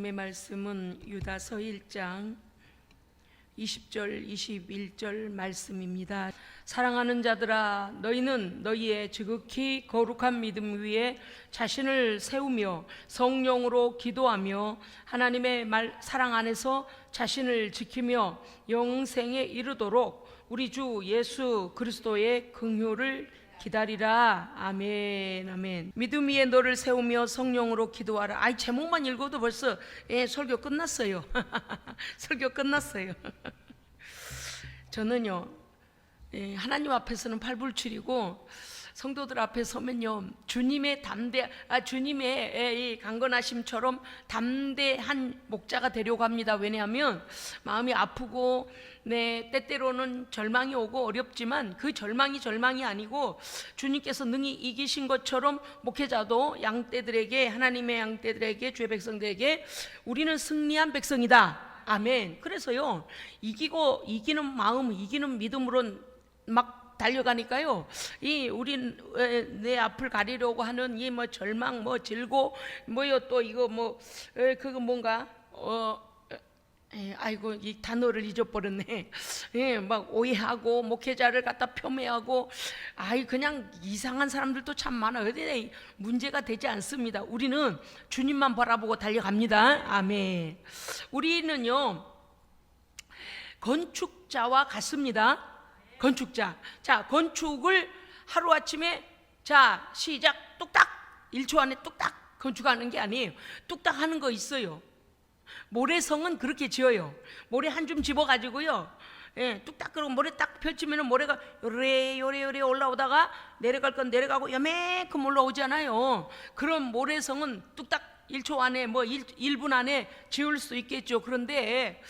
하나님의 말씀은 유다서 1장 20절 21절 말씀입니다. 사랑하는 자들아, 너희는 너희의 지극히 거룩한 믿음 위에 자신을 세우며 성령으로 기도하며 하나님의 사랑 안에서 자신을 지키며 영생에 이르도록 우리 주 예수 그리스도의 긍휼을 기다리라. 아멘. 아멘. 믿음 위에 너를 세우며 성령으로 기도하라. 아이, 제목만 읽어도 벌써 설교 끝났어요. 설교 끝났어요. 저는요, 하나님 앞에서는 팔불출이고 성도들 앞에 서면요, 주님의 주님의 이 강건하심처럼 담대한 목자가 되려고 합니다. 왜냐하면 마음이 아프고 때때로는 절망이 오고 어렵지만 그 절망이 아니고 주님께서 능히 이기신 것처럼 목회자도 양떼들에게, 하나님의 양떼들에게, 주의 백성들에게 우리는 승리한 백성이다. 아멘. 그래서요, 이기는 마음, 이기는 믿음으로 막 달려가니까요, 우린 내 앞을 가리려고 하는 이 절망, 질고, 또 이거 그거 뭔가, 아이고, 이 단어를 잊어버렸네. 막 오해하고, 목회자를 갖다 폄훼하고, 그냥 이상한 사람들도 참 많아요. 문제가 되지 않습니다. 우리는 주님만 바라보고 달려갑니다. 아멘. 우리는요, 건축자와 같습니다. 건축자. 자, 건축을 하루아침에 시작 뚝딱 1초 안에 뚝딱 건축하는 게 아니에요. 뚝딱 하는 거 있어요. 모래성은 그렇게 지어요. 모래 한 줌 집어가지고요, 뚝딱, 그러고 모래 딱 펼치면 모래가 요래 올라오다가 내려갈 건 내려가고 요만큼 올라오잖아요. 그런 모래성은 뚝딱 1초 안에 1분 안에 지을 수 있겠죠. 그런데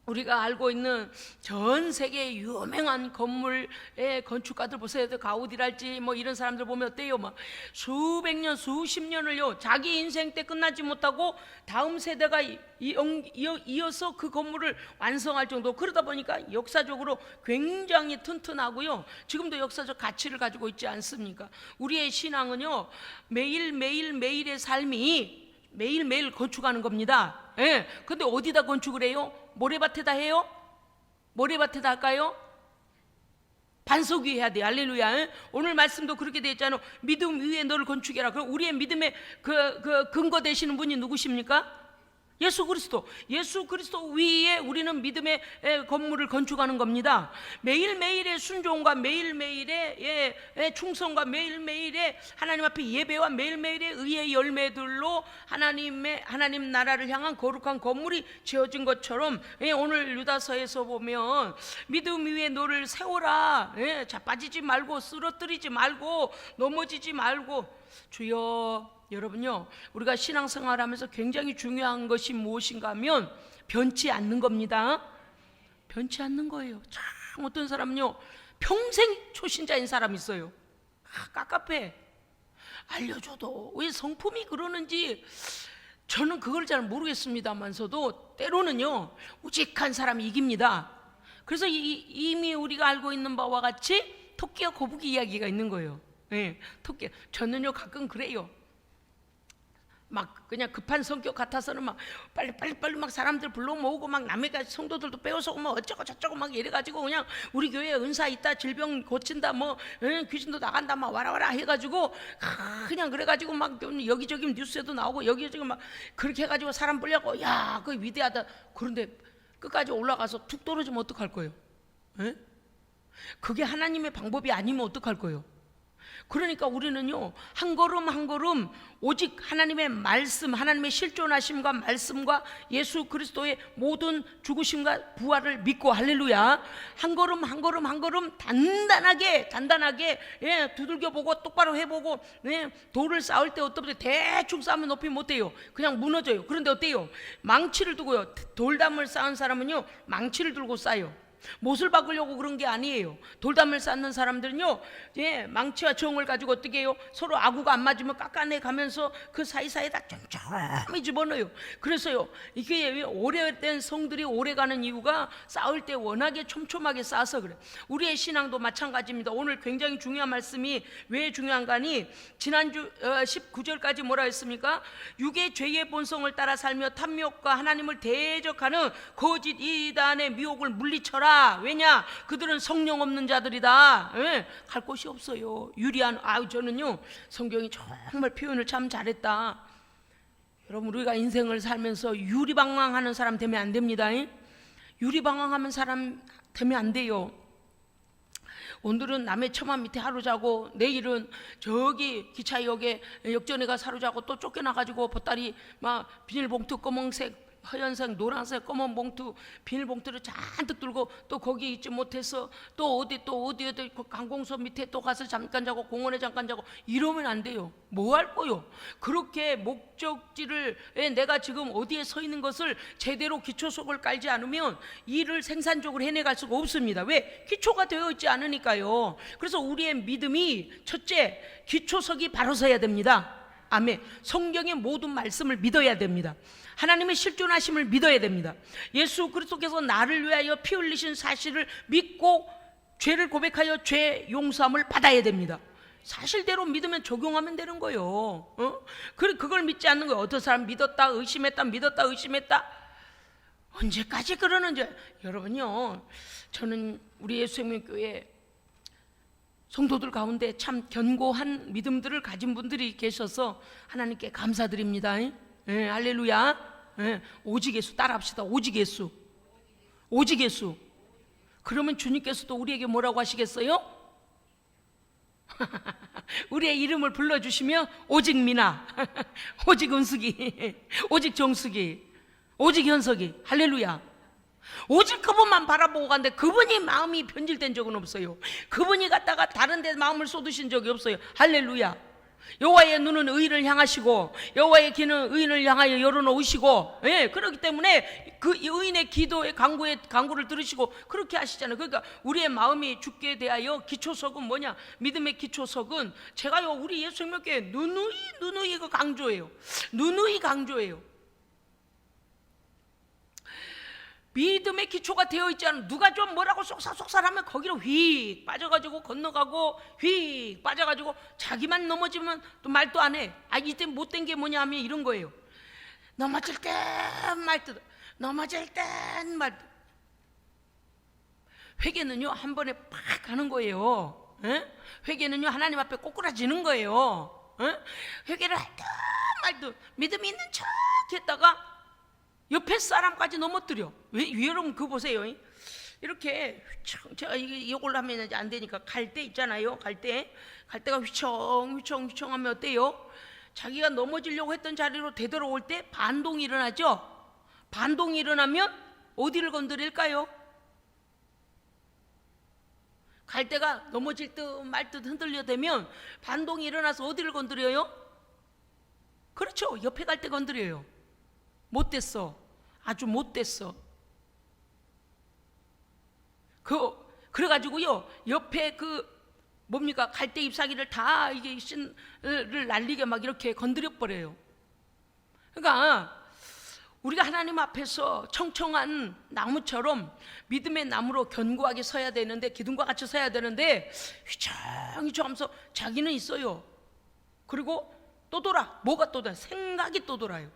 우리가 알고 있는 전 세계 유명한 건물의 건축가들 보세요. 가우디랄지 이런 사람들 보면 어때요? 수백 년, 수십 년을요, 자기 인생 때 끝나지 못하고 다음 세대가 이어서 그 건물을 완성할 정도. 그러다 보니까 역사적으로 굉장히 튼튼하고요, 지금도 역사적 가치를 가지고 있지 않습니까? 우리의 신앙은요, 매일의 삶이 매일매일 건축하는 겁니다. 근데 어디다 건축을 해요? 모래밭에다 해요? 모래밭에다 할까요? 반석 위에 해야 돼요. 할렐루야. 오늘 말씀도 그렇게 되어 있잖아요. 믿음 위에 너를 건축해라. 그럼 우리의 믿음의 그 근거 되시는 분이 누구십니까? 예수 그리스도. 예수 그리스도 위에 우리는 믿음의 건물을 건축하는 겁니다. 매일매일의 순종과 매일매일의 충성과 매일매일의 하나님 앞에 예배와 매일매일의 의의 열매들로 하나님 나라를 향한 거룩한 건물이 지어진 것처럼, 오늘 유다서에서 보면 믿음 위에 너를 세워라. 자빠지지 말고, 쓰러뜨리지 말고, 넘어지지 말고. 주여. 여러분요, 우리가 신앙생활하면서 굉장히 중요한 것이 무엇인가 하면 변치 않는 겁니다. 변치 않는 거예요. 참, 어떤 사람은요, 평생 초신자인 사람이 있어요. 깝깝해. 알려줘도 왜 성품이 그러는지 저는 그걸 잘 모르겠습니다만서도 때로는요, 우직한 사람이 이깁니다. 그래서 이미 우리가 알고 있는 바와 같이 토끼와 거북이 이야기가 있는 거예요. 토끼. 저는요, 가끔 그래요. 그냥 급한 성격 같아서는 빨리 막 사람들 불러 모으고 남의 성도들도 빼어서 어쩌고 저쩌고 이래가지고 그냥 우리 교회에 은사 있다, 질병 고친다, 귀신도 나간다, 와라 해가지고 그냥 그래가지고 여기저기 뉴스에도 나오고 여기저기 그렇게 해가지고 사람 불려고, 야, 그거 위대하다. 그런데 끝까지 올라가서 툭 떨어지면 어떡할 거예요? 그게 하나님의 방법이 아니면 어떡할 거예요? 그러니까 우리는요, 한 걸음 한 걸음 오직 하나님의 말씀, 하나님의 실존하심과 말씀과 예수 그리스도의 모든 죽으심과 부활을 믿고, 할렐루야, 한 걸음 한 걸음 단단하게 두들겨보고 똑바로 해보고, 돌을 쌓을 때 어떻게 대충 쌓으면 높이 못해요. 그냥 무너져요. 그런데 어때요? 망치를 두고요, 돌담을 쌓은 사람은요, 망치를 들고 쌓아요. 못을 박으려고 그런 게 아니에요. 돌담을 쌓는 사람들은요, 망치와 정을 가지고 어떻게 해요? 서로 아구가 안 맞으면 깎아내 가면서 그 사이사이에다 촘촘히 집어넣어요. 그래서요, 이게 오래된 성들이 오래가는 이유가 쌓을 때 워낙에 촘촘하게 쌓아서 그래. 우리의 신앙도 마찬가지입니다. 오늘 굉장히 중요한 말씀이 왜 중요한가니, 지난주 19절까지 뭐라 했습니까? 육의 죄의 본성을 따라 살며 탐욕과 하나님을 대적하는 거짓 이단의 미혹을 물리쳐라. 왜냐? 그들은 성령 없는 자들이다. 갈 곳이 없어요. 유리한, 저는요, 성경이 정말 표현을 참 잘했다. 여러분, 우리가 인생을 살면서 유리방황하는 사람 되면 안 됩니다. 유리방황하는 사람 되면 안 돼요. 오늘은 남의 처마 밑에 하루 자고 내일은 저기 기차역에 역전에 가서 하루 자고 또 쫓겨나가지고 보따리 막 비닐봉투 검은색 하얀색 노란색 검은 봉투 비닐봉투를 잔뜩 들고 또 거기 있지 못해서 또 어디 관공서 밑에 또 가서 잠깐 자고 공원에 잠깐 자고 이러면 안 돼요. 뭐 할 거요? 그렇게 목적지를 내가 지금 어디에 서 있는 것을 제대로 기초석을 깔지 않으면 일을 생산적으로 해내갈 수가 없습니다. 왜? 기초가 되어 있지 않으니까요. 그래서 우리의 믿음이 첫째, 기초석이 바로 서야 됩니다. 아멘. 성경의 모든 말씀을 믿어야 됩니다. 하나님의 실존하심을 믿어야 됩니다. 예수 그리스도께서 나를 위하여 피 흘리신 사실을 믿고 죄를 고백하여 죄 용서함을 받아야 됩니다. 사실대로 믿으면 적용하면 되는 거예요. 그걸 믿지 않는 거예요. 어떤 사람 믿었다 의심했다 믿었다 의심했다. 언제까지 그러는지. 여러분요, 저는 우리 예수생명교회 성도들 가운데 참 견고한 믿음들을 가진 분들이 계셔서 하나님께 감사드립니다. 할렐루야. 오직 예수 따라합시다. 오직 예수. 오직 예수. 그러면 주님께서도 우리에게 뭐라고 하시겠어요? 우리의 이름을 불러주시면 오직 미나, 오직 은숙이, 오직 정숙이, 오직 현석이. 할렐루야. 오직 그분만 바라보고 갔는데 그분이 마음이 변질된 적은 없어요. 그분이 갔다가 다른 데 마음을 쏟으신 적이 없어요. 할렐루야. 여호와의 눈은 의인을 향하시고 여호와의 귀는 의인을 향하여 열어놓으시고, 그렇기 때문에 그 의인의 기도의 간구를 들으시고 그렇게 하시잖아요. 그러니까 우리의 마음이 죽게 대하여 기초석은 뭐냐? 믿음의 기초석은 제가요 우리 예수 생명교회 누누이 그 강조해요. 누누이 강조해요. 믿음의 기초가 되어 있지 않은, 누가 좀 뭐라고 쏙살쏙살하면 거기로 휙 빠져가지고 건너가고 휙 빠져가지고 자기만 넘어지면 또 말도 안 해. 이때 못된 게 뭐냐 하면 이런 거예요. 넘어질 땐 말듯 넘어질 땐 말듯. 회개는요 한 번에 팍 가는 거예요. 회개는요 하나님 앞에 꼬꾸라지는 거예요. 회개를 할 듯 말듯 믿음이 있는 척 했다가 옆에 사람까지 넘어뜨려. 왜 여러분 그거 보세요. 이렇게 제가 이걸로 하면 안 되니까 갈대 있잖아요. 갈대가 휘청휘청하면 어때요? 자기가 넘어지려고 했던 자리로 되돌아올 때 반동이 일어나죠. 반동이 일어나면 어디를 건드릴까요? 갈대가 넘어질 듯 말 듯 흔들려대면 반동이 일어나서 어디를 건드려요? 그렇죠. 옆에 갈대 건드려요. 못됐어. 아주 못됐어. 그래가지고요 옆에 뭡니까 갈대 잎사귀를 다 이게 신을 날리게 막 이렇게 건드려 버려요. 그러니까 우리가 하나님 앞에서 청청한 나무처럼 믿음의 나무로 견고하게 서야 되는데, 기둥과 같이 서야 되는데 휘청휘청하면서 자기는 있어요. 그리고 또 돌아. 뭐가 또 돌아? 생각이 또 돌아요.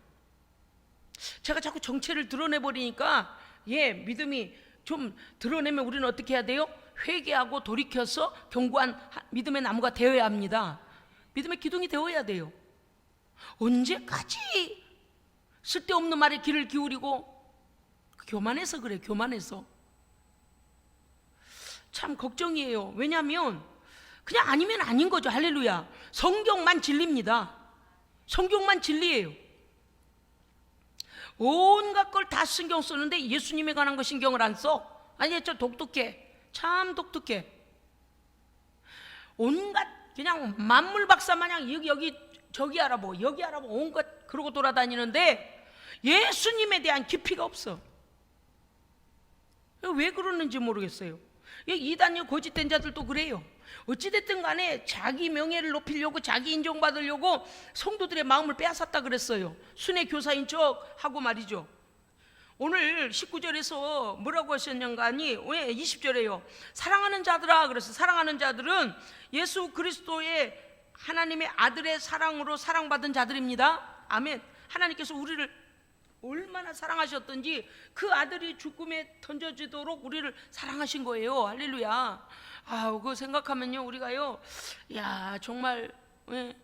제가 자꾸 정체를 드러내버리니까 믿음이 좀 드러내면 우리는 어떻게 해야 돼요? 회개하고 돌이켜서 견고한 믿음의 나무가 되어야 합니다. 믿음의 기둥이 되어야 돼요. 언제까지 쓸데없는 말에 귀를 기울이고, 교만해서 그래. 교만해서 참 걱정이에요. 왜냐하면 그냥 아니면 아닌 거죠. 할렐루야. 성경만 진리입니다. 성경만 진리예요. 온갖 걸 다 신경 쓰는데 예수님에 관한 거 신경을 안 써? 아니, 저 독특해. 참 독특해. 온갖 그냥 만물 박사 마냥 여기 저기 알아보고 여기 알아보고 온갖 그러고 돌아다니는데 예수님에 대한 깊이가 없어. 왜 그러는지 모르겠어요. 이단요 거짓된 자들도 그래요. 어찌됐든 간에 자기 명예를 높이려고, 자기 인정받으려고 성도들의 마음을 빼앗았다 그랬어요. 순회 교사인 척 하고 말이죠. 오늘 19절에서 뭐라고 하셨냐니 20절에요. 사랑하는 자들아, 그래서 사랑하는 자들은 예수 그리스도의 하나님의 아들의 사랑으로 사랑받은 자들입니다. 아멘. 하나님께서 우리를 얼마나 사랑하셨던지 그 아들이 죽음에 던져지도록 우리를 사랑하신 거예요. 할렐루야. 그거 생각하면요, 우리가요, 야, 정말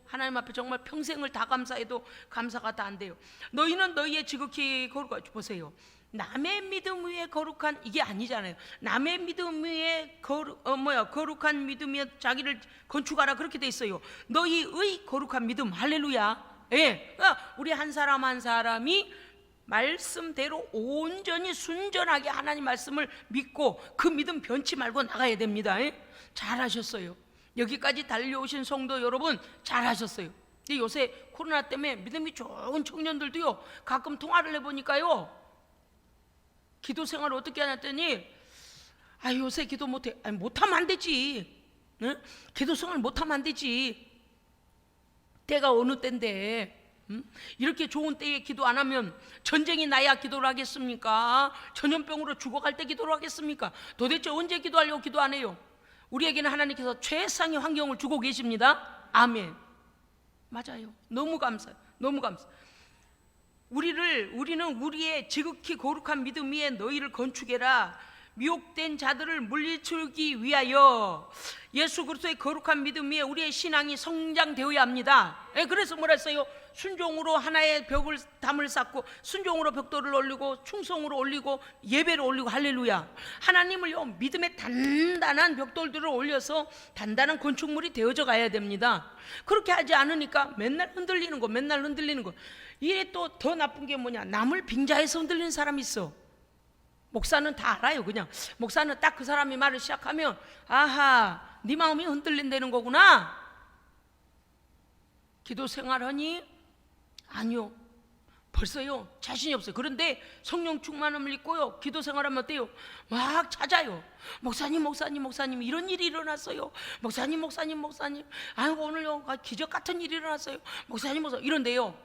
하나님 앞에 정말 평생을 다 감사해도 감사가 다 안 돼요. 너희는 너희의 지극히 거룩한, 보세요, 남의 믿음 위에 거룩한, 이게 아니잖아요. 남의 믿음 위에 거룩한 믿음에 자기를 건축하라, 그렇게 돼 있어요. 너희의 거룩한 믿음. 할렐루야. 예, 그러니까 우리 한 사람 한 사람이 말씀대로 온전히 순전하게 하나님 말씀을 믿고 그 믿음 변치 말고 나가야 됩니다. 잘하셨어요. 여기까지 달려오신 성도 여러분, 잘하셨어요. 근데 요새 코로나 때문에 믿음이 좋은 청년들도요, 가끔 통화를 해보니까요, 기도 생활을 어떻게 하냐 했더니, 요새 기도 못해. 못하면 안 되지. 응? 기도 생활 못하면 안 되지. 때가 어느 때인데, 이렇게 좋은 때에 기도 안 하면 전쟁이 나야 기도를 하겠습니까? 전염병으로 죽어갈 때 기도를 하겠습니까? 도대체 언제 기도하려고 기도 안 해요? 우리에게는 하나님께서 최상의 환경을 주고 계십니다. 아멘. 맞아요. 너무 감사해요. 너무 감사. 우리는 우리의 지극히 거룩한 믿음 위에 너희를 건축해라. 미혹된 자들을 물리치기 위하여 예수 그리스도의 거룩한 믿음 위에 우리의 신앙이 성장되어야 합니다. 그래서 뭐라 했어요? 순종으로 하나의 벽을 담을 쌓고, 순종으로 벽돌을 올리고, 충성으로 올리고, 예배를 올리고. 할렐루야. 하나님을요, 믿음의 단단한 벽돌들을 올려서 단단한 건축물이 되어져 가야 됩니다. 그렇게 하지 않으니까 맨날 흔들리는 거, 맨날 흔들리는 거. 이게 또 더 나쁜 게 뭐냐, 남을 빙자해서 흔들리는 사람이 있어. 목사는 다 알아요. 그냥 목사는 딱 그 사람이 말을 시작하면, 아하, 네 마음이 흔들린다는 거구나. 기도 생활하니? 아니요, 벌써요 자신이 없어요. 그런데 성령 충만함을 입고요, 기도 생활하면 어때요? 막 찾아요. 목사님 이런 일이 일어났어요. 목사님 아이고 오늘요 기적 같은 일이 일어났어요. 목사님 이런데요,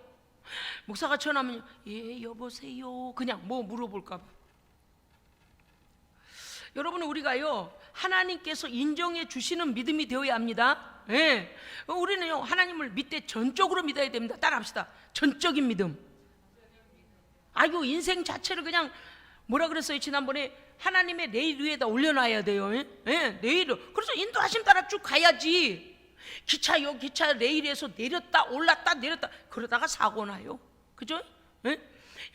목사가 전화하면 예 여보세요, 그냥 뭐 물어볼까 봐. 여러분, 우리가요 하나님께서 인정해 주시는 믿음이 되어야 합니다. 우리는요 하나님을 믿되 전적으로 믿어야 됩니다. 따라합시다. 전적인 믿음. 인생 자체를 그냥 뭐라 그랬어요 지난번에? 하나님의 레일 위에다 올려놔야 돼요. 레일을. 그래서 인도하심 따라 쭉 가야지. 기차 레일에서 내렸다 올랐다 내렸다 그러다가 사고 나요. 그죠?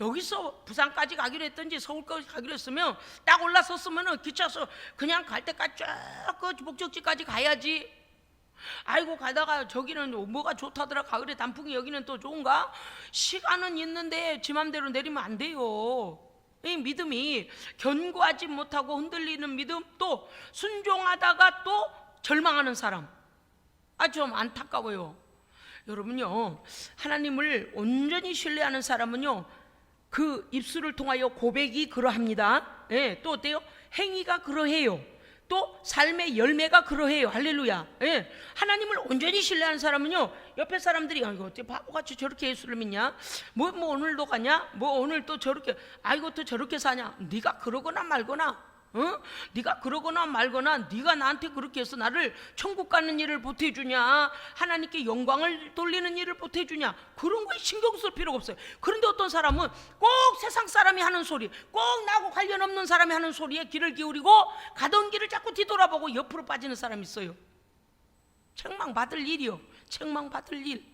여기서 부산까지 가기로 했던지 서울까지 가기로 했으면 딱 올라섰으면 기차에서 그냥 갈 때까지 쫙 그 목적지까지 가야지. 가다가 저기는 뭐가 좋다더라, 가을에 단풍이, 여기는 또 좋은가? 시간은 있는데 지 맘대로 내리면 안 돼요. 이 믿음이 견고하지 못하고 흔들리는 믿음, 또 순종하다가 또 절망하는 사람, 좀 안타까워요. 여러분요, 하나님을 온전히 신뢰하는 사람은요, 그 입술을 통하여 고백이 그러합니다. 또 어때요? 행위가 그러해요. 또 삶의 열매가 그러해요. 할렐루야. 하나님을 온전히 신뢰하는 사람은요, 옆에 사람들이 이거 어떻게 바보같이 저렇게 예수를 믿냐? 뭐 오늘도 가냐? 뭐 오늘 또 저렇게, 또 저렇게 사냐? 네가 그러거나 말거나, 네가 그러거나 말거나, 네가 나한테 그렇게 해서 나를 천국 가는 일을 보태주냐, 하나님께 영광을 돌리는 일을 보태주냐, 그런 거에 신경 쓸 필요가 없어요. 그런데 어떤 사람은 꼭 세상 사람이 하는 소리, 꼭 나하고 관련 없는 사람이 하는 소리에 귀를 기울이고 가던 길을 자꾸 뒤돌아보고 옆으로 빠지는 사람이 있어요. 책망받을 일이요, 책망받을 일.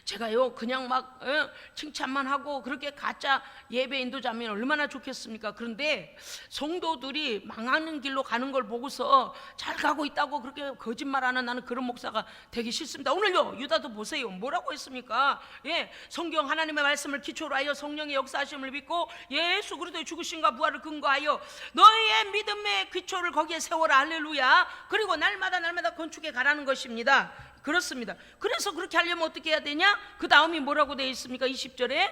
제가요 그냥 막 칭찬만 하고 그렇게 가짜 예배 인도자면 얼마나 좋겠습니까? 그런데 성도들이 망하는 길로 가는 걸 보고서 잘 가고 있다고 그렇게 거짓말하는, 나는 그런 목사가 되기 싫습니다. 오늘요 유다도 보세요, 뭐라고 했습니까? 성경 하나님의 말씀을 기초로 하여 성령의 역사하심을 믿고 예수 그리스도의 죽으심과 부활을 근거하여 너희의 믿음의 기초를 거기에 세워라. 할렐루야. 그리고 날마다 건축해 가라는 것입니다. 그렇습니다. 그래서 그렇게 하려면 어떻게 해야 되냐? 그 다음이 뭐라고 되어 있습니까? 20절에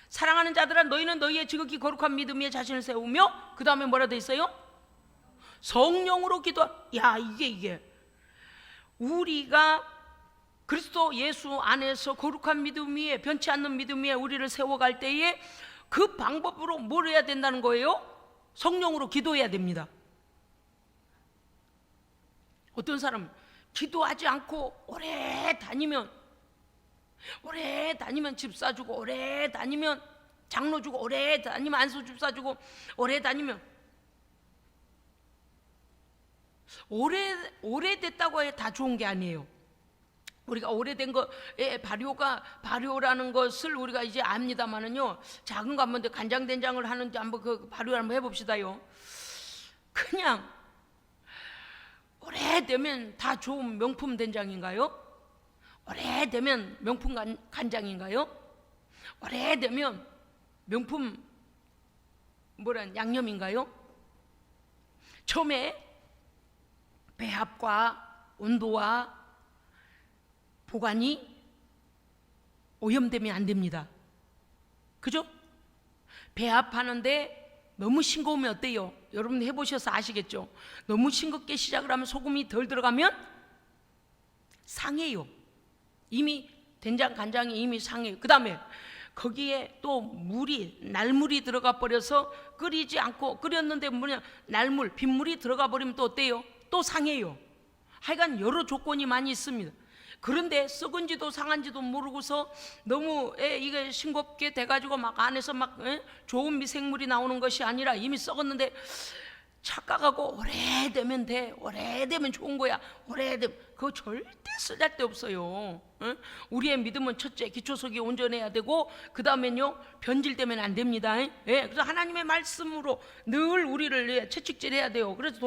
사랑하는 자들아 너희는 너희의 지극히 거룩한 믿음 위에 자신을 세우며, 그 다음에 뭐라 돼 있어요? 성령으로 기도하. 야, 이게 우리가 그리스도 예수 안에서 거룩한 믿음 위에, 변치 않는 믿음 위에 우리를 세워갈 때에 그 방법으로 뭘 해야 된다는 거예요? 성령으로 기도해야 됩니다. 어떤 사람 기도하지 않고 오래 다니면 집 사주고, 오래 다니면 장로 주고, 오래 다니면 안수 집 사주고, 오래 다니면 오래됐다고 해 다 좋은 게 아니에요. 우리가 오래된 거에 발효라는 것을 우리가 이제 압니다만은요, 작은 거 한번 간장된장을 하는지 한번 그 발효를 한번 해봅시다요. 그냥 오래되면 다 좋은 명품 된장인가요? 오래되면 명품 간장인가요? 오래되면 명품 양념인가요? 처음에 배합과 온도와 보관이 오염되면 안 됩니다. 그죠? 배합하는데 너무 싱거우면 어때요? 여러분 해보셔서 아시겠죠? 너무 싱겁게 시작을 하면 소금이 덜 들어가면 상해요. 이미 된장 간장이 이미 상해요. 그 다음에 거기에 또 날물이 들어가 버려서 끓이지 않고, 끓였는데 날물, 빗물이 들어가 버리면 또 어때요? 또 상해요. 하여간 여러 조건이 많이 있습니다. 그런데 썩은지도 상한지도 모르고서 너무 이게 싱겁게 돼가지고 막 안에서 막 좋은 미생물이 나오는 것이 아니라 이미 썩었는데 착각하고 오래되면 돼, 오래되면 좋은 거야, 오래되면, 그거 절대 쓰잘데 없어요. 우리의 믿음은 첫째 기초석이 온전해야 되고, 그 다음엔요 변질되면 안 됩니다. 그래서 하나님의 말씀으로 늘 우리를 채찍질해야 돼요. 그래서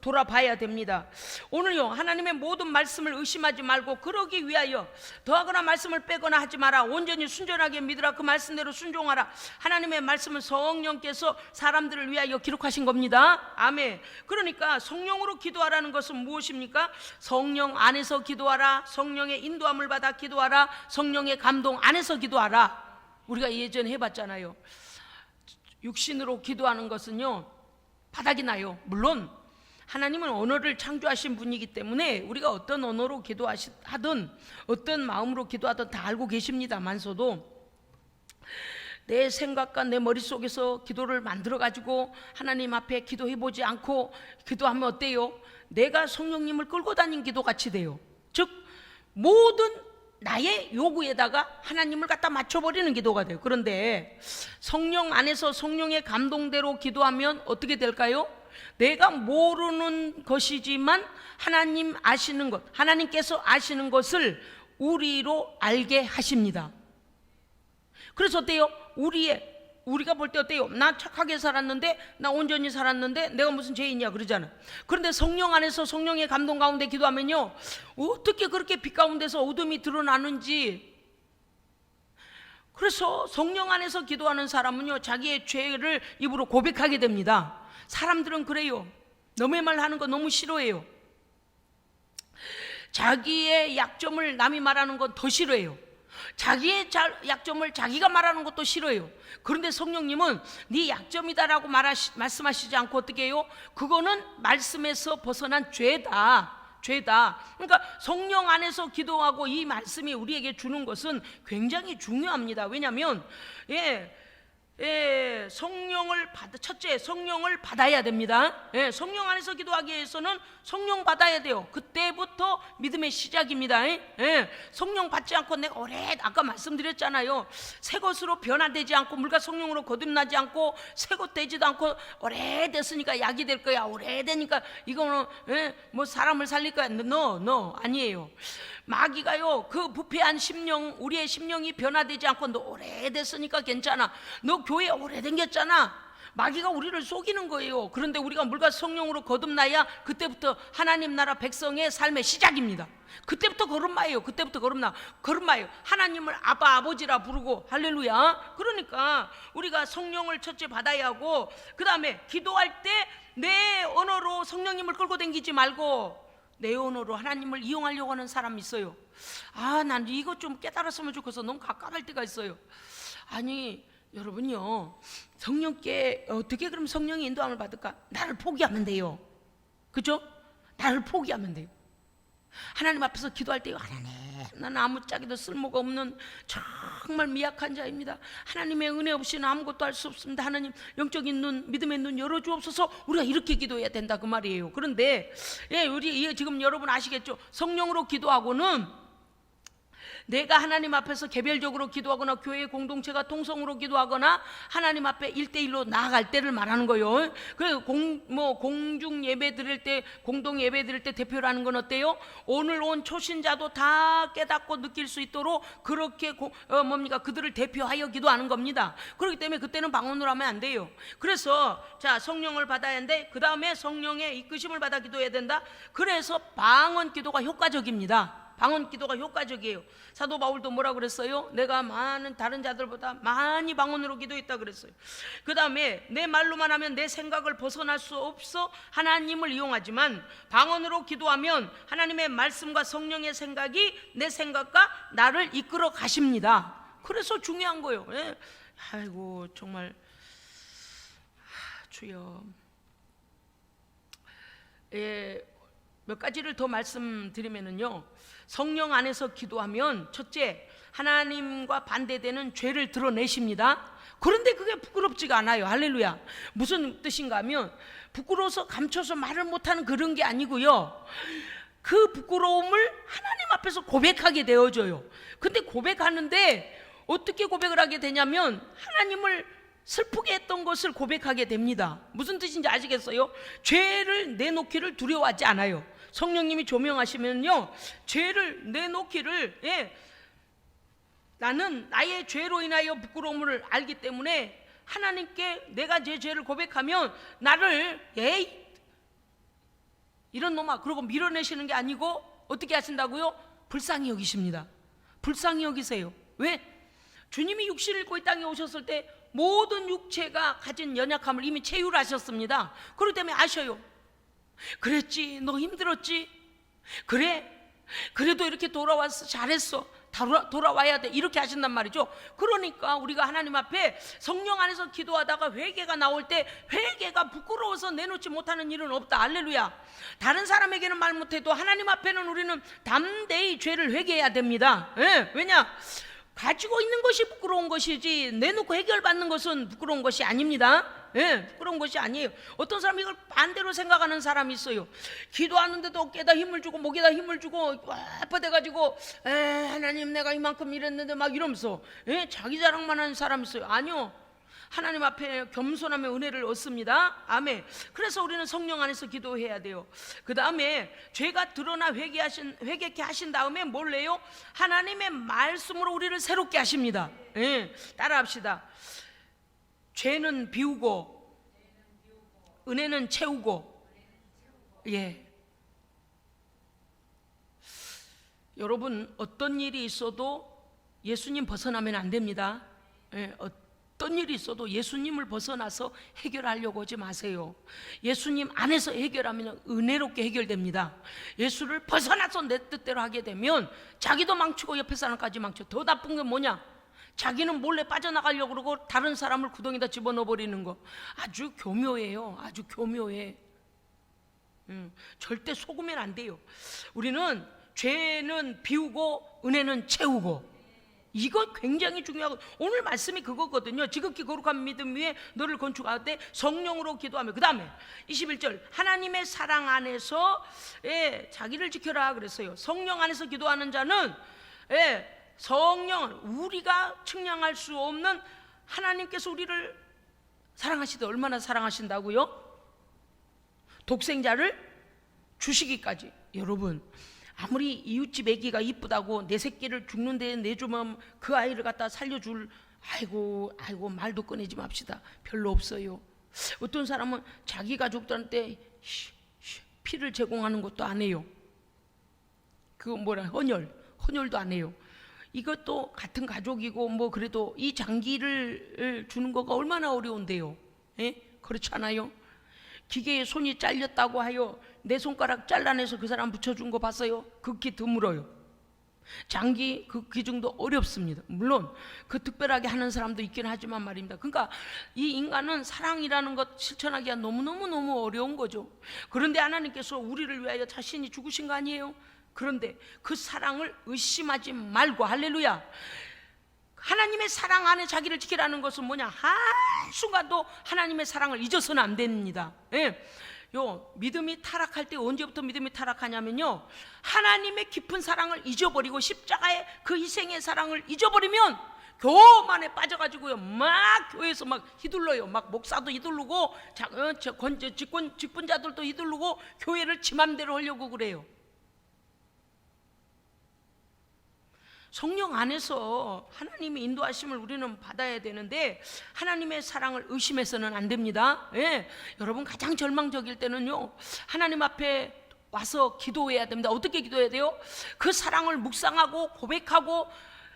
돌아봐야 됩니다. 오늘요 하나님의 모든 말씀을 의심하지 말고 그러기 위하여 더하거나 말씀을 빼거나 하지 마라. 온전히 순전하게 믿으라. 그 말씀대로 순종하라. 하나님의 말씀은 성령께서 사람들을 위하여 기록하신 겁니다. 아멘. 그러니까 성령으로 기도하라는 것은 무엇입니까? 성령 안에서 기도하라. 성령의 인도함을 받아 기도하라. 성령의 감동 안에서 기도하라. 우리가 예전에 해봤잖아요. 육신으로 기도하는 것은요 바닥이 나요. 물론 하나님은 언어를 창조하신 분이기 때문에 우리가 어떤 언어로 기도하든 어떤 마음으로 기도하든 다 알고 계십니다만서도 내 생각과 내 머릿속에서 기도를 만들어 가지고 하나님 앞에 기도해보지 않고 기도하면 어때요? 내가 성령님을 끌고 다닌 기도같이 돼요. 즉 모든 나의 요구에다가 하나님을 갖다 맞춰버리는 기도가 돼요. 그런데 성령 안에서 성령의 감동대로 기도하면 어떻게 될까요? 내가 모르는 것이지만 하나님 아시는 것, 하나님께서 아시는 것을 우리로 알게 하십니다. 그래서 어때요? 우리가 볼 때 어때요? 나 착하게 살았는데, 나 온전히 살았는데 내가 무슨 죄인이야 그러잖아. 그런데 성령 안에서 성령의 감동 가운데 기도하면요 어떻게 그렇게 빛 가운데서 어둠이 드러나는지. 그래서 성령 안에서 기도하는 사람은요 자기의 죄를 입으로 고백하게 됩니다. 사람들은 그래요. 남의 말 하는 거 너무 싫어해요. 자기의 약점을 남이 말하는 건 더 싫어해요. 자기의 약점을 자기가 말하는 것도 싫어요. 그런데 성령님은 네 약점이다라고 말씀하시지 않고 어떻게 해요? 그거는 말씀에서 벗어난 죄다. 그러니까 성령 안에서 기도하고 이 말씀이 우리에게 주는 것은 굉장히 중요합니다. 왜냐하면 첫째 성령을 받아야 됩니다. 성령 안에서 기도하기 위해서는 성령 받아야 돼요. 그때부터 믿음의 시작입니다. 성령 받지 않고 내가 아까 말씀드렸잖아요. 새 것으로 변화되지 않고 물과 성령으로 거듭나지 않고 새 것 되지도 않고 오래됐으니까 약이 될 거야. 오래되니까 이거는 뭐 사람을 살릴 거야. No, 아니에요. 마귀가요 그 부패한 심령, 우리의 심령이 변화되지 않고 너 오래됐으니까 괜찮아, 너 교회 오래댕겼잖아, 마귀가 우리를 속이는 거예요. 그런데 우리가 물과 성령으로 거듭나야 그때부터 하나님 나라 백성의 삶의 시작입니다. 그때부터 걸음마예요. 걸음마예요. 하나님을 아버지라 부르고. 할렐루야. 그러니까 우리가 성령을 첫째 받아야 하고, 그 다음에 기도할 때 내 언어로 성령님을 끌고 다니지 말고 내 언어로 하나님을 이용하려고 하는 사람이 있어요. 난 이거 좀 깨달았으면 좋겠어. 너무 갑갑할 때가 있어요. 아니 여러분요, 성령께 어떻게 그럼 성령의 인도함을 받을까? 나를 포기하면 돼요. 그죠? 나를 포기하면 돼요. 하나님 앞에서 기도할 때, 하나님, 나는 아무짝에도 쓸모가 없는 정말 미약한 자입니다. 하나님의 은혜 없이는 아무것도 할 수 없습니다. 하나님, 영적인 눈, 믿음의 눈 열어주옵소서. 우리가 이렇게 기도해야 된다 그 말이에요. 그런데 우리 지금 여러분 아시겠죠? 성령으로 기도하고는 내가 하나님 앞에서 개별적으로 기도하거나 교회 공동체가 통성으로 기도하거나 하나님 앞에 1대1로 나아갈 때를 말하는 거예요. 그래서 공중 예배 드릴 때, 공동 예배 드릴 때 대표라는 건 어때요? 오늘 온 초신자도 다 깨닫고 느낄 수 있도록 그렇게 그들을 대표하여 기도하는 겁니다. 그렇기 때문에 그때는 방언으로 하면 안 돼요. 그래서 자, 성령을 받아야 하는데 그 다음에 성령의 이끄심을 받아 기도해야 된다. 그래서 방언 기도가 효과적입니다. 방언 기도가 효과적이에요. 사도 바울도 뭐라 그랬어요? 내가 많은 다른 자들보다 많이 방언으로 기도했다 그랬어요. 그 다음에 내 말로만 하면 내 생각을 벗어날 수 없어 하나님을 이용하지만 방언으로 기도하면 하나님의 말씀과 성령의 생각이 내 생각과 나를 이끌어 가십니다. 그래서 중요한 거예요. 예? 아이고 정말 주여. 몇 가지를 더 말씀드리면은요, 성령 안에서 기도하면 첫째, 하나님과 반대되는 죄를 드러내십니다. 그런데 그게 부끄럽지가 않아요. 할렐루야. 무슨 뜻인가 하면 부끄러워서 감춰서 말을 못하는 그런 게 아니고요, 그 부끄러움을 하나님 앞에서 고백하게 되어져요. 근데 고백하는데 어떻게 고백을 하게 되냐면 하나님을 슬프게 했던 것을 고백하게 됩니다. 무슨 뜻인지 아시겠어요? 죄를 내놓기를 두려워하지 않아요. 성령님이 조명하시면요, 죄를 내놓기를, 나는 나의 죄로 인하여 부끄러움을 알기 때문에 하나님께 내가 제 죄를 고백하면 나를 이런 놈아 그러고 밀어내시는 게 아니고 어떻게 하신다고요? 불쌍히 여기십니다. 불쌍히 여기세요. 왜? 주님이 육신을 입고 이 땅에 오셨을 때 모든 육체가 가진 연약함을 이미 체휼하셨습니다. 그렇기 때문에 아셔요. 그랬지, 너 힘들었지, 그래, 그래도 이렇게 돌아왔어, 잘했어, 돌아와야 돼, 이렇게 하신단 말이죠. 그러니까 우리가 하나님 앞에 성령 안에서 기도하다가 회개가 나올 때 회개가 부끄러워서 내놓지 못하는 일은 없다. 할렐루야. 다른 사람에게는 말 못해도 하나님 앞에는 우리는 담대히 죄를 회개해야 됩니다. 왜냐? 가지고 있는 것이 부끄러운 것이지 내놓고 해결받는 것은 부끄러운 것이 아닙니다. 부끄러운 것이 아니에요. 어떤 사람이 이걸 반대로 생각하는 사람이 있어요. 기도하는데도 어깨에다 힘을 주고 목에다 힘을 주고 아파돼가지고 하나님 내가 이만큼 이랬는데 막 이러면서 자기 자랑만 하는 사람이 있어요. 아니요, 하나님 앞에 겸손하며 은혜를 얻습니다. 아멘. 그래서 우리는 성령 안에서 기도해야 돼요. 그 다음에 죄가 드러나 회개케 하신 다음에 뭘 해요? 하나님의 말씀으로 우리를 새롭게 하십니다. 따라합시다. 죄는 비우고 은혜는 채우고. 여러분, 어떤 일이 있어도 예수님 벗어나면 안 됩니다. 어떤 일이 있어도 예수님을 벗어나서 해결하려고 하지 마세요. 예수님 안에서 해결하면 은혜롭게 해결됩니다. 예수를 벗어나서 내 뜻대로 하게 되면 자기도 망치고 옆에 사람까지 망쳐. 더 나쁜 게 뭐냐? 자기는 몰래 빠져나가려고 그러고 다른 사람을 구덩이다 집어넣어 버리는 거. 아주 교묘해요. 아주 교묘해. 절대 속으면 안 돼요. 우리는 죄는 비우고 은혜는 채우고. 이거 굉장히 중요하고, 오늘 말씀이 그거거든요. 지극히 거룩한 믿음 위에 너를 건축할 때 성령으로 기도하며, 그 다음에 21절 하나님의 사랑 안에서 자기를 지켜라 그랬어요. 성령 안에서 기도하는 자는 성령, 우리가 측량할 수 없는 하나님께서 우리를 사랑하시되 얼마나 사랑하신다고요? 독생자를 주시기까지. 여러분, 아무리 이웃집 애기가 이쁘다고 내 새끼를 죽는 데에 내주면 그 아이를 갖다 살려줄, 아이고 말도 꺼내지 맙시다. 별로 없어요. 어떤 사람은 자기 가족들한테 피를 제공하는 것도 안 해요. 그거 헌혈도 안 해요. 이것도 같은 가족이고 뭐 그래도 이 장기를 주는 거가 얼마나 어려운데요. 그렇지 않아요? 기계에 손이 잘렸다고 하여 내 손가락 잘라내서 그 사람 붙여준 거 봤어요? 극히 드물어요. 장기 그 기중도 어렵습니다. 물론 그 특별하게 하는 사람도 있긴 하지만 말입니다. 그러니까 이 인간은 사랑이라는 것 실천하기가 너무 어려운 거죠. 그런데 하나님께서 우리를 위하여 자신이 죽으신 거 아니에요? 그런데 그 사랑을 의심하지 말고, 할렐루야, 하나님의 사랑 안에 자기를 지키라는 것은 뭐냐? 한순간도 하나님의 사랑을 잊어서는 안 됩니다. 예. 요 믿음이 타락할 때 언제부터 믿음이 타락하냐면요, 하나님의 깊은 사랑을 잊어버리고 십자가의 그 희생의 사랑을 잊어버리면 교만에 빠져가지고요, 막 교회에서 막 휘둘러요. 막 목사도 휘둘르고 직분자들도 휘둘르고 교회를 지 맘대로 하려고 그래요. 성령 안에서 하나님의 인도하심을 우리는 받아야 되는데 하나님의 사랑을 의심해서는 안 됩니다. 예. 여러분 가장 절망적일 때는요, 하나님 앞에 와서 기도해야 됩니다. 어떻게 기도해야 돼요? 그 사랑을 묵상하고 고백하고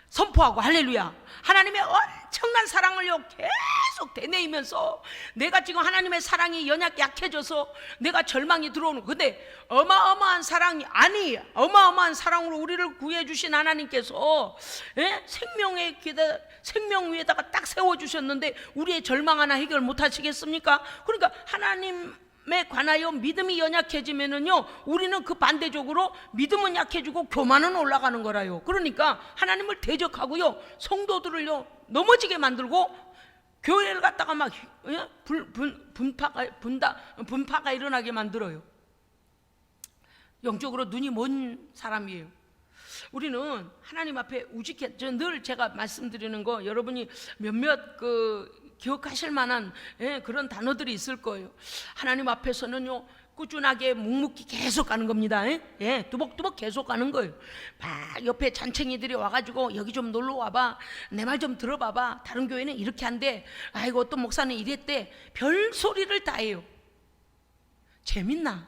선포하고, 할렐루야, 하나님의 엄청난 사랑을요 계속 되뇌이면서 내가 지금 하나님의 사랑이 약해져서 내가 절망이 들어오는, 근데 어마어마한 사랑이, 아니 어마어마한 사랑으로 우리를 구해주신 하나님께서 생명 위에다가 딱 세워주셨는데 우리의 절망 하나 해결 못하시겠습니까? 그러니까 하나님에 관하여 믿음이 연약해지면은요, 우리는 그 반대적으로 믿음은 약해지고 교만은 올라가는 거라요. 그러니까 하나님을 대적하고요, 성도들을요 넘어지게 만들고 교회를 갖다가 막 분파가 일어나게 만들어요. 영적으로 눈이 먼 사람이에요. 우리는 하나님 앞에 우직해, 늘 제가 말씀드리는 거 여러분이 몇몇 기억하실 만한 그런 단어들이 있을 거예요. 하나님 앞에서는요 꾸준하게 묵묵히 계속 가는 겁니다. 뚜벅뚜벅 계속 가는 거예요. 막 옆에 잔챙이들이 와가지고 여기 좀 놀러 와봐, 내 말 좀 들어봐봐, 다른 교회는 이렇게 한대, 아이고 어떤 목사는 이랬대, 별 소리를 다 해요. 재밌나?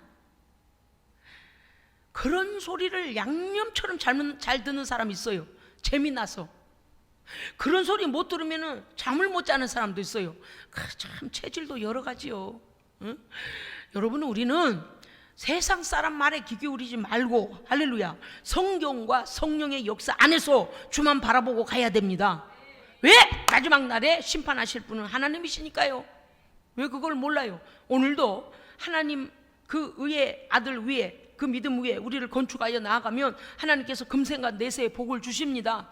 그런 소리를 양념처럼 잘 듣는 사람이 있어요. 재미나서. 그런 소리 못 들으면 잠을 못 자는 사람도 있어요. 참 체질도 여러 가지요. 응? 여러분은, 우리는 세상 사람 말에 귀 기울이지 말고, 할렐루야, 성경과 성령의 역사 안에서 주만 바라보고 가야 됩니다. 왜? 마지막 날에 심판하실 분은 하나님이시니까요. 왜 그걸 몰라요? 오늘도 하나님 그 의의 아들 위에, 그 믿음 위에 우리를 건축하여 나아가면 하나님께서 금생과 내세의 복을 주십니다.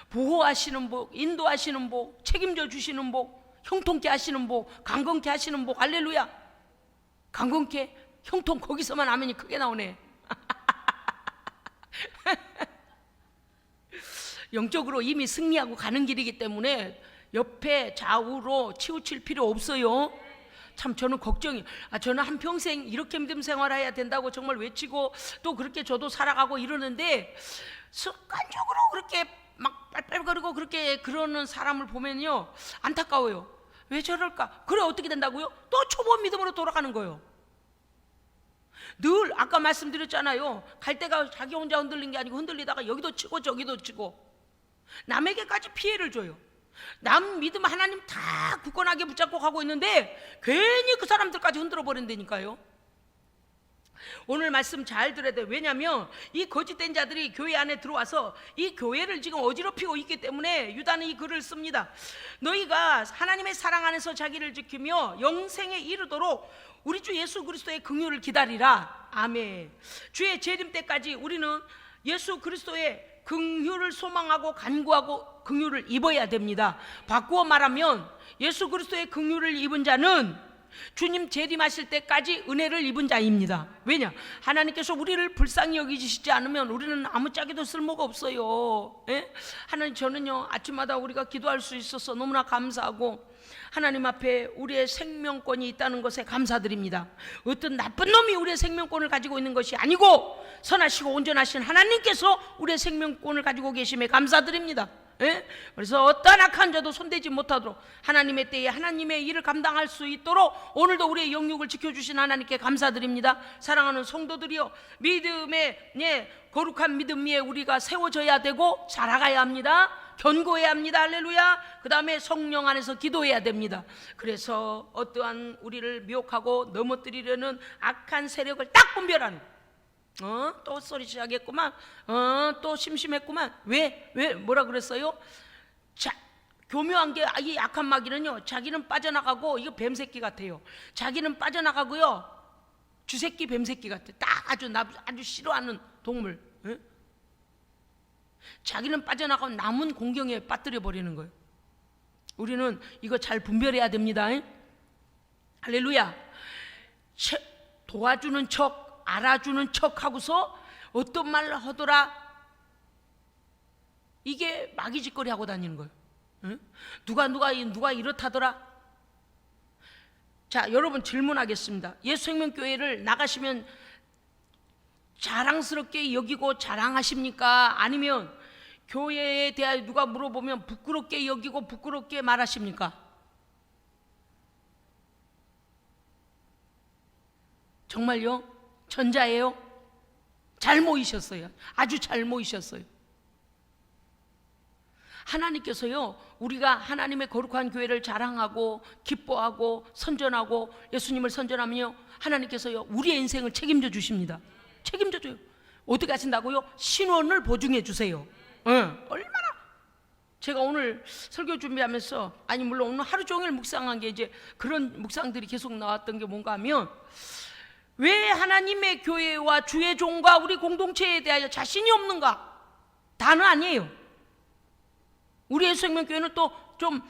보호하시는 복, 인도하시는 복, 책임져 주시는 복, 형통케 하시는 복, 강건케 하시는 복, 할렐루야. 강건케, 형통, 거기서만 아멘이 크게 나오네. 영적으로 이미 승리하고 가는 길이기 때문에 옆에 좌우로 치우칠 필요 없어요. 참 저는 걱정이, 저는 한평생 이렇게 믿음 생활해야 된다고 정말 외치고 또 그렇게 저도 살아가고 이러는데, 습관적으로 그렇게 막 빨빨거리고 그렇게 그러는 사람을 보면요 안타까워요. 왜 저럴까? 그래 어떻게 된다고요? 또 초보 믿음으로 돌아가는 거예요. 늘 아까 말씀드렸잖아요. 갈 때가 자기 혼자 흔들린 게 아니고 흔들리다가 여기도 치고 저기도 치고 남에게까지 피해를 줘요. 남 믿음 하나님 다 굳건하게 붙잡고 가고 있는데 괜히 그 사람들까지 흔들어 버린다니까요. 오늘 말씀 잘 들어야 돼요. 왜냐하면 이 거짓된 자들이 교회 안에 들어와서 이 교회를 지금 어지럽히고 있기 때문에 유다는 이 글을 씁니다. 너희가 하나님의 사랑 안에서 자기를 지키며 영생에 이르도록 우리 주 예수 그리스도의 긍휼을 기다리라. 아멘. 주의 재림 때까지 우리는 예수 그리스도의 긍휼을 소망하고 간구하고 긍휼을 입어야 됩니다. 바꾸어 말하면 예수 그리스도의 긍휼을 입은 자는 주님 재림하실 때까지 은혜를 입은 자입니다. 왜냐? 하나님께서 우리를 불쌍히 여기시지 않으면 우리는 아무짝에도 쓸모가 없어요. 하나님, 저는요 아침마다 우리가 기도할 수 있어서 너무나 감사하고 하나님 앞에 우리의 생명권이 있다는 것에 감사드립니다. 어떤 나쁜 놈이 우리의 생명권을 가지고 있는 것이 아니고 선하시고 온전하신 하나님께서 우리의 생명권을 가지고 계심에 감사드립니다. 그래서 어떠한 악한 자도 손대지 못하도록 하나님의 때에 하나님의 일을 감당할 수 있도록 오늘도 우리의 영육을 지켜주신 하나님께 감사드립니다. 사랑하는 성도들이여, 믿음의 거룩한 믿음 위에 우리가 세워져야 되고 살아가야 합니다. 견고해야 합니다. 할렐루야. 그 다음에 성령 안에서 기도해야 됩니다. 그래서 어떠한 우리를 미혹하고 넘어뜨리려는 악한 세력을 딱 분별하는, 또 소리 시작했구만. 또 심심했구만. 왜 뭐라 그랬어요? 자, 교묘한 게 이 약한 마귀는요, 자기는 빠져나가고, 이거 뱀새끼 같아요. 자기는 빠져나가고요, 쥐새끼 뱀새끼 같아. 딱 아주 싫어하는 동물. 예? 자기는 빠져나가고 남은 공경에 빠뜨려 버리는 거예요. 우리는 이거 잘 분별해야 됩니다. 할렐루야. 도와주는 척, 알아주는 척 하고서 어떤 말 하더라, 이게 마귀 짓거리 하고 다니는 거예요. 응? 누가 이렇다더라. 자, 여러분 질문하겠습니다. 예수생명교회를 나가시면 자랑스럽게 여기고 자랑하십니까? 아니면 교회에 대하여 누가 물어보면 부끄럽게 여기고 부끄럽게 말하십니까? 정말요? 전자예요? 잘 모이셨어요. 아주 잘 모이셨어요. 하나님께서요, 우리가 하나님의 거룩한 교회를 자랑하고 기뻐하고 선전하고 예수님을 선전하면요, 하나님께서요, 우리의 인생을 책임져 주십니다. 책임져 줘요. 어떻게 하신다고요? 신원을 보증해 주세요. 얼마나. 제가 오늘 설교 준비하면서, 아니 물론 오늘 하루 종일 묵상한 게 이제 그런 묵상들이 계속 나왔던 게 뭔가 하면, 왜 하나님의 교회와 주의 종과 우리 공동체에 대하여 자신이 없는가? 다는 아니에요. 우리의 생명교회는 또 좀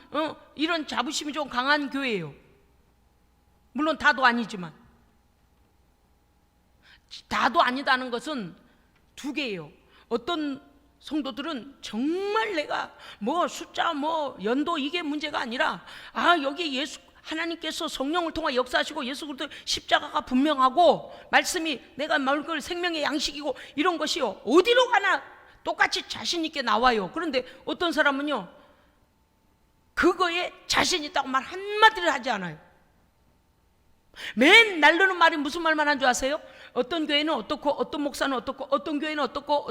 이런 자부심이 좀 강한 교회예요. 물론 다도 아니지만, 다도 아니다는 것은 두 개예요. 어떤 성도들은 정말 내가 뭐 숫자 뭐 연도 이게 문제가 아니라, 여기 예수 하나님께서 성령을 통해 역사하시고 예수 그리스도 십자가가 분명하고 말씀이 내가 먹을 생명의 양식이고 이런 것이요, 어디로 가나 똑같이 자신 있게 나와요. 그런데 어떤 사람은요, 그거에 자신 있다고 말 한마디를 하지 않아요. 맨 날르는 말이 무슨 말만 한 줄 아세요? 어떤 교회는 어떻고, 어떤 목사는 어떻고, 어떤 교회는 어떻고,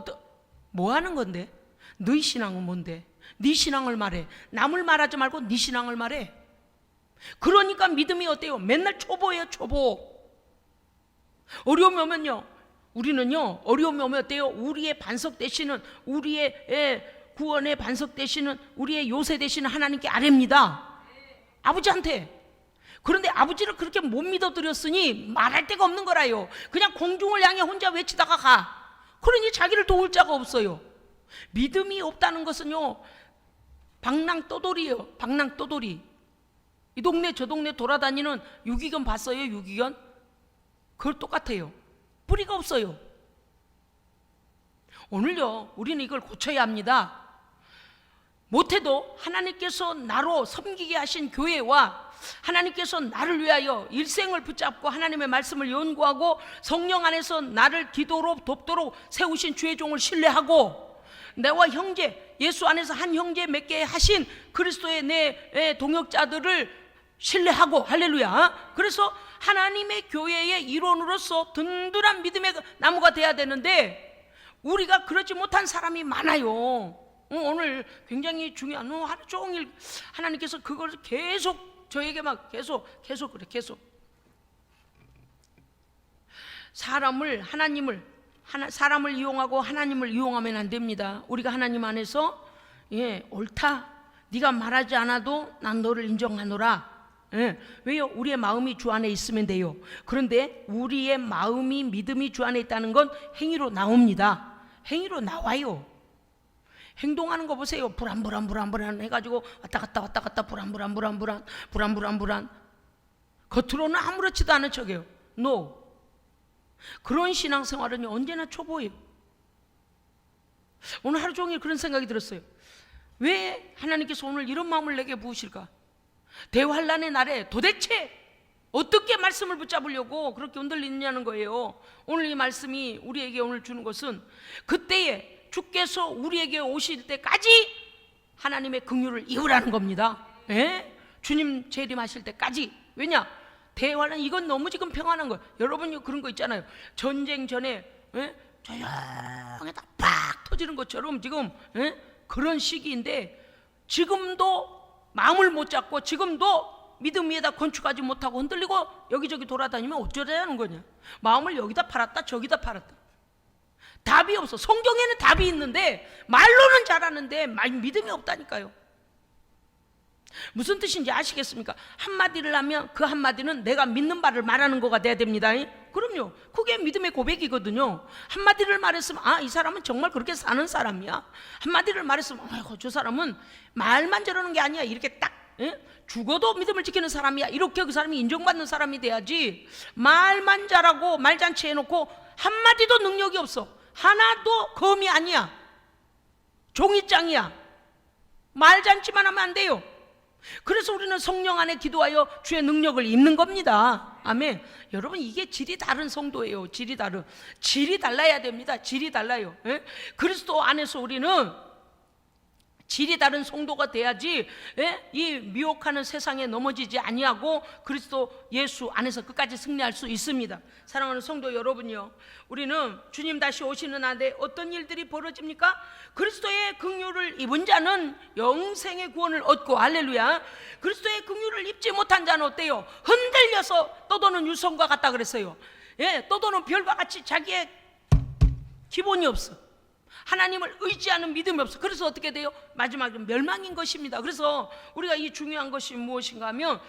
뭐 하는 건데? 너희 신앙은 뭔데? 네 신앙을 말해. 남을 말하지 말고 네 신앙을 말해. 그러니까 믿음이 어때요? 맨날 초보예요, 초보. 어려움이 오면요, 우리는요, 어려움이 오면 어때요? 우리의 반석 되시는, 우리의 구원의 반석 되시는, 우리의 요새 되시는 하나님께 아뢰입니다. 아버지한테. 그런데 아버지를 그렇게 못 믿어드렸으니 말할 데가 없는 거라요. 그냥 공중을 향해 혼자 외치다가 가. 그러니 자기를 도울 자가 없어요. 믿음이 없다는 것은요, 방랑떠돌이에요. 방랑떠돌이. 이 동네 저 동네 돌아다니는 유기견 봤어요? 유기견? 그걸 똑같아요. 뿌리가 없어요. 오늘요, 우리는 이걸 고쳐야 합니다. 못해도 하나님께서 나로 섬기게 하신 교회와 하나님께서 나를 위하여 일생을 붙잡고 하나님의 말씀을 연구하고 성령 안에서 나를 기도로 돕도록 세우신 주의 종을 신뢰하고, 내와 형제, 예수 안에서 한 형제 맺게 하신 그리스도의 내 동역자들을 신뢰하고, 할렐루야. 그래서 하나님의 교회의 일원으로서 든든한 믿음의 나무가 돼야 되는데, 우리가 그러지 못한 사람이 많아요. 오늘 굉장히 중요한, 하루 종일 하나님께서 그걸 계속 저에게 막 계속 그래. 계속 사람을 이용하고 하나님을 이용하면 안 됩니다. 우리가 하나님 안에서 옳다, 네가 말하지 않아도 난 너를 인정하노라. 왜요? 우리의 마음이 주 안에 있으면 돼요. 그런데 우리의 마음이, 믿음이 주 안에 있다는 건 행위로 나옵니다. 행위로 나와요. 행동하는 거 보세요. 불안 해가지고 왔다 갔다 불안. 겉으로는 아무렇지도 않은 척해요. No. 그런 신앙생활은 언제나 초보예요. 오늘 하루 종일 그런 생각이 들었어요. 왜 하나님께서 오늘 이런 마음을 내게 부으실까? 대환란의 날에 도대체 어떻게 말씀을 붙잡으려고 그렇게 흔들리느냐는 거예요. 오늘 이 말씀이 우리에게 오늘 주는 것은, 그때에 주께서 우리에게 오실 때까지 하나님의 긍휼을 입으라는 겁니다. 주님 재림하실 때까지. 왜냐? 대환란, 이건 너무 지금 평안한 거예요. 여러분이 그런 거 있잖아요. 전쟁 전에 조용하게 팍 터지는 것처럼 지금 그런 시기인데, 지금도 마음을 못 잡고 지금도 믿음 위에다 건축하지 못하고 흔들리고 여기저기 돌아다니면 어쩌자는 거냐? 마음을 여기다 팔았다 저기다 팔았다. 답이 없어. 성경에는 답이 있는데 말로는 잘하는데 믿음이 없다니까요. 무슨 뜻인지 아시겠습니까? 한마디를 하면 그 한마디는 내가 믿는 바를 말하는 거가 돼야 됩니다. 그럼요. 그게 믿음의 고백이거든요. 한마디를 말했으면 이 사람은 정말 그렇게 사는 사람이야. 한마디를 말했으면 아이고 저 사람은 말만 저러는 게 아니야. 이렇게 딱 죽어도 믿음을 지키는 사람이야. 이렇게 그 사람이 인정받는 사람이 돼야지. 말만 잘하고 말잔치 해놓고 한마디도 능력이 없어. 하나도 검이 아니야. 종이장이야. 말잔치만 하면 안 돼요. 그래서 우리는 성령 안에 기도하여 주의 능력을 입는 겁니다. 아멘. 여러분, 이게 질이 다른 성도예요. 질이 달라야 됩니다. 질이 달라요. 그리스도 안에서 우리는 질이 다른 성도가 돼야지 이 미혹하는 세상에 넘어지지 아니하고 그리스도 예수 안에서 끝까지 승리할 수 있습니다. 사랑하는 성도 여러분요, 우리는 주님 다시 오시는 한데 어떤 일들이 벌어집니까? 그리스도의 긍휼을 입은 자는 영생의 구원을 얻고, 할렐루야. 그리스도의 긍휼을 입지 못한 자는 어때요? 흔들려서 떠도는 유성과 같다 그랬어요. 떠도는 별과 같이 자기의 기본이 없어. 하나님을 의지하는 믿음이 없어. 그래서 어떻게 돼요? 마지막에 멸망인 것입니다. 그래서 우리가 이 중요한 것이 무엇인가 하면,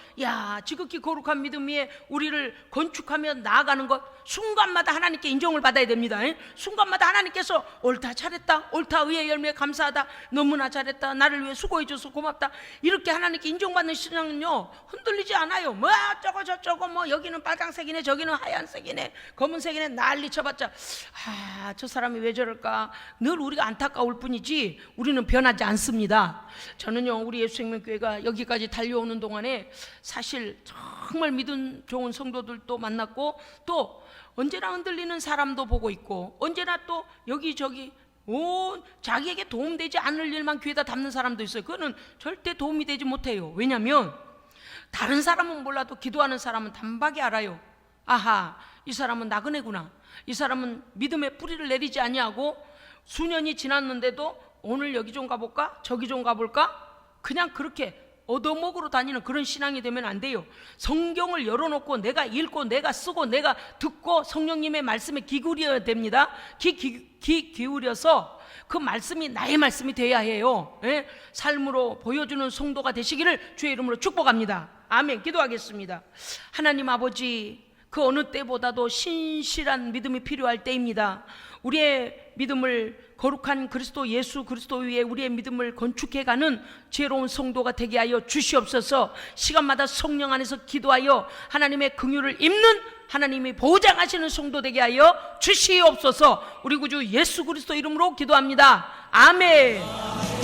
지극히 거룩한 믿음 위에 우리를 건축하며 나아가는 것, 순간마다 하나님께 인정을 받아야 됩니다. 순간마다 하나님께서 옳다, 잘했다, 옳다, 의의 열매에 감사하다, 너무나 잘했다, 나를 위해 수고해줘서 고맙다, 이렇게 하나님께 인정받는 신앙은요 흔들리지 않아요. 뭐 어쩌고 저쩌고, 뭐 여기는 빨강색이네, 저기는 하얀색이네, 검은색이네, 난리 쳐봤자 저 사람이 왜 저럴까, 늘 우리가 안타까울 뿐이지 우리는 변하지 않습니다. 저는요, 우리 예수생명교회가 여기까지 달려오는 동안에 사실 정말 믿음 좋은 성도들도 만났고, 또 언제나 흔들리는 사람도 보고 있고, 언제나 또 여기저기 자기에게 도움되지 않을 일만 귀에다 담는 사람도 있어요. 그거는 절대 도움이 되지 못해요. 왜냐하면 다른 사람은 몰라도 기도하는 사람은 단박에 알아요. 아하, 이 사람은 나그네구나. 이 사람은 믿음의 뿌리를 내리지 아니하고 수년이 지났는데도 오늘 여기 좀 가볼까, 저기 좀 가볼까, 그냥 그렇게 얻어먹으러 다니는 그런 신앙이 되면 안 돼요. 성경을 열어놓고 내가 읽고 내가 쓰고 내가 듣고 성령님의 말씀에 귀 기울여야 됩니다. 귀 기울여서 그 말씀이 나의 말씀이 돼야 해요. 삶으로 보여주는 성도가 되시기를 주의 이름으로 축복합니다. 아멘. 기도하겠습니다. 하나님 아버지, 그 어느 때보다도 신실한 믿음이 필요할 때입니다. 우리의 믿음을 거룩한 그리스도 예수 그리스도 위에 우리의 믿음을 건축해가는 지혜로운 성도가 되게 하여 주시옵소서. 시간마다 성령 안에서 기도하여 하나님의 긍휼을 입는, 하나님이 보장하시는 성도 되게 하여 주시옵소서. 우리 구주 예수 그리스도 이름으로 기도합니다. 아멘.